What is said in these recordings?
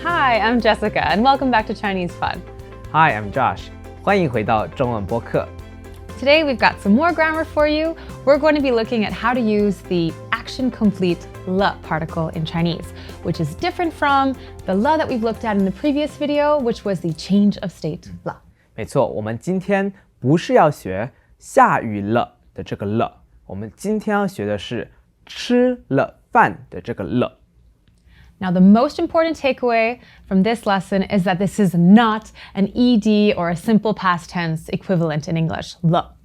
Hi, I'm Jessica, and welcome back to ChinesePod. Hi, I'm Josh. 欢迎回到中文播客。Today we've got some more grammar for you. We're going to be looking at how to use the action complete le particle in Chinese, which is different from the le that we've looked at in the previous video, which was the change of state le. 没错，我们今天不是要学下雨了的这个了，我们今天要学的是吃了饭的这个了。Now, the most important takeaway from this lesson is that this is not an ed or a simple past tense equivalent in English, le.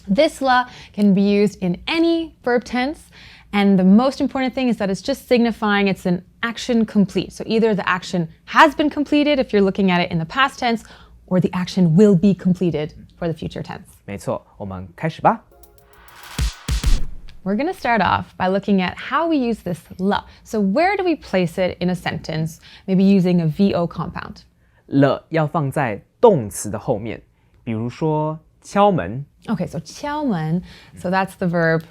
This le can be used in any verb tense, and the most important thing is that it's just signifying it's an action complete. So either the action has been completed if you're looking at it in the past tense, or the action will be completed for the future tense. 没错，我们开始吧。We're going to start off by looking at how we use this le. So where do we place it in a sentence, maybe using a VO compound? 了要放在动词的后面，比如说敲门。Okay, so 敲门, so that's the verb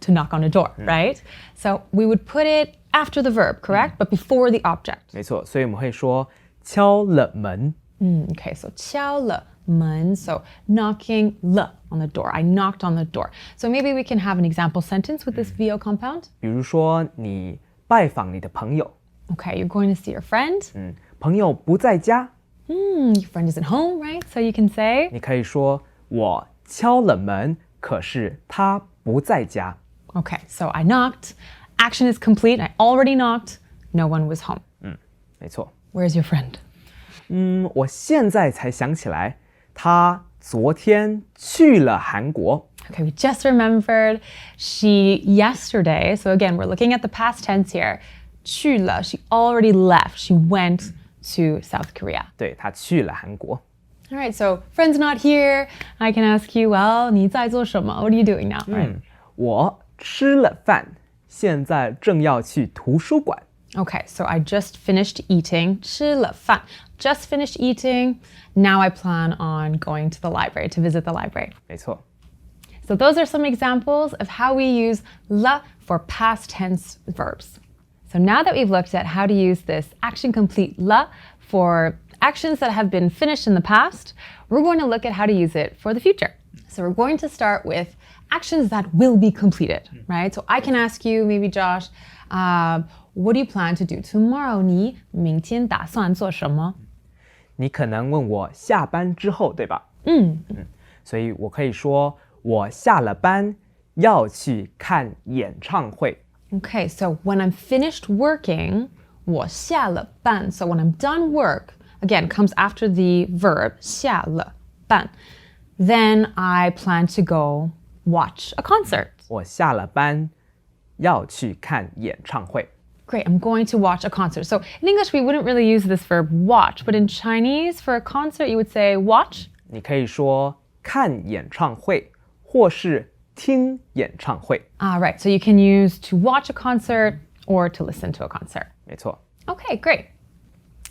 to knock on a door, right? So we would put it after the verb, correct? But before the object. 没错，所以我们会说敲了门。Okay, so 敲了门, so knocking le on the door. I knocked on the door. So maybe we can have an example sentence with this VO compound. 比如说你拜访你的朋友。Okay, you're going to see your friend. 朋友不在家。Your friend isn't home, right? So you can say, 你可以说我敲了门，可是他不在家。okay, so I knocked. Action is complete. I already knocked. No one was home. 没错。 Where's your friend? 我现在才想起来，他昨天去了韩国。 Okay, we just remembered she yesterday, so again, we're looking at the past tense here. 去了, she already left. She went to South Korea. 对，他去了韩国。 All right, so friend's not here. I can ask you, well, 你在做什么? What are you doing now? Right? 我吃了饭，现在正要去图书馆。 Okay, so I just finished eating. 吃了饭. Just finished eating. Now I plan on going to the library, to visit the library. 没错。 So those are some examples of how we use le for past tense verbs. So now that we've looked at how to use this action complete le for actions that have been finished in the past, we're going to look at how to use it for the future. So we're going to start with actions that will be completed, right? So I can ask you, maybe Josh, what do you plan to do tomorrow? 你明天打算做什么？你可能问我下班之后，对吧？所以我可以说我下了班要去看演唱会。 Okay, so when I'm finished working, 我下了班. So when I'm done work, again, comes after the verb 下了班. Then I plan to go watch a concert. 我下了班要去看演唱会。 Great, I'm going to watch a concert. So in English, we wouldn't really use this verb watch, but in Chinese, for a concert, you would say watch. 你可以说看演唱会，或是听演唱会。 Right, so you can use to watch a concert or to listen to a concert. 没错。 Okay, great.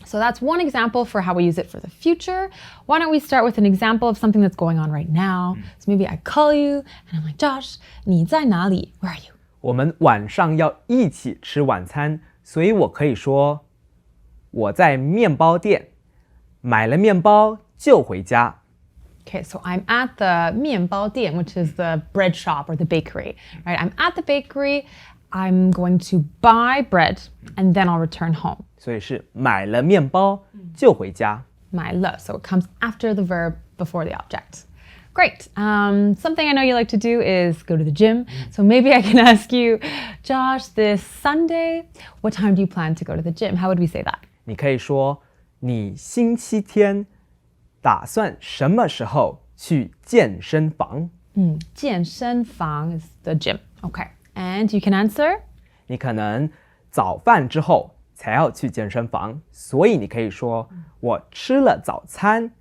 So that's one example for how we use it for the future. Why don't we start with an example of something that's going on right now? So maybe I call you and I'm like, Josh, 你在哪里? Where are you? 我们晚上要一起吃晚餐，所以我可以说我在面包店买了面包就回家。 Okay, so I'm at the 面包店, which is the bread shop or the bakery, right? I'm at the bakery. I'm going to buy bread and then I'll return home. 所以是买了面包就回家。买了, so it comes after the verb before the object. Great. Something I know you like to do is go to the gym. So maybe I can ask you, Josh, this Sunday, what time do you plan to go to the gym? How would we say that? 你可以说你星期天打算什么时候去健身房？健身房 is the gym. Okay. And you can answer? 你可能早饭之后才要去健身房，所以你可以说我吃了早餐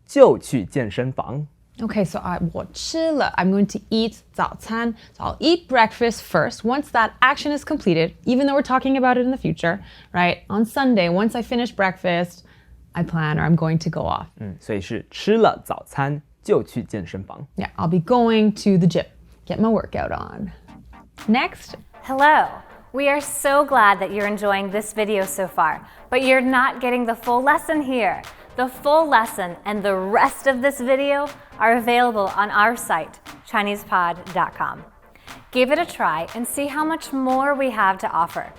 就去健身房。 Okay, so我吃了, I'm going to eat 早餐. So I'll eat breakfast first. Once that action is completed, even though we're talking about it in the future, right? On Sunday, once I finish breakfast, I plan or I'm going to go off. 所以是吃了早餐就去健身房。 Yeah, I'll be going to the gym. Get my workout on. Next. Hello. We are so glad that you're enjoying this video so far, but you're not getting the full lesson here. The full lesson and the rest of this video are available on our site, ChinesePod.com. Give it a try and see how much more we have to offer.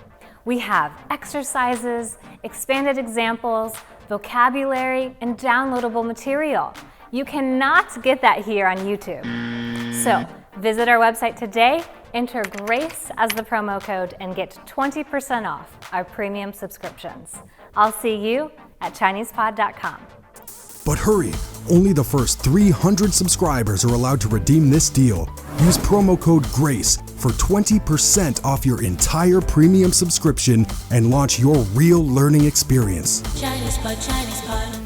We have exercises, expanded examples, vocabulary, and downloadable material. You cannot get that here on YouTube. So visit our website today, enter GRACE as the promo code, and get 20% off our premium subscriptions. I'll see you at ChinesePod.com. But hurry, only the first 300 subscribers are allowed to redeem this deal. Use promo code GRACE for 20% off your entire premium subscription and launch your real learning experience. ChinesePod, ChinesePod.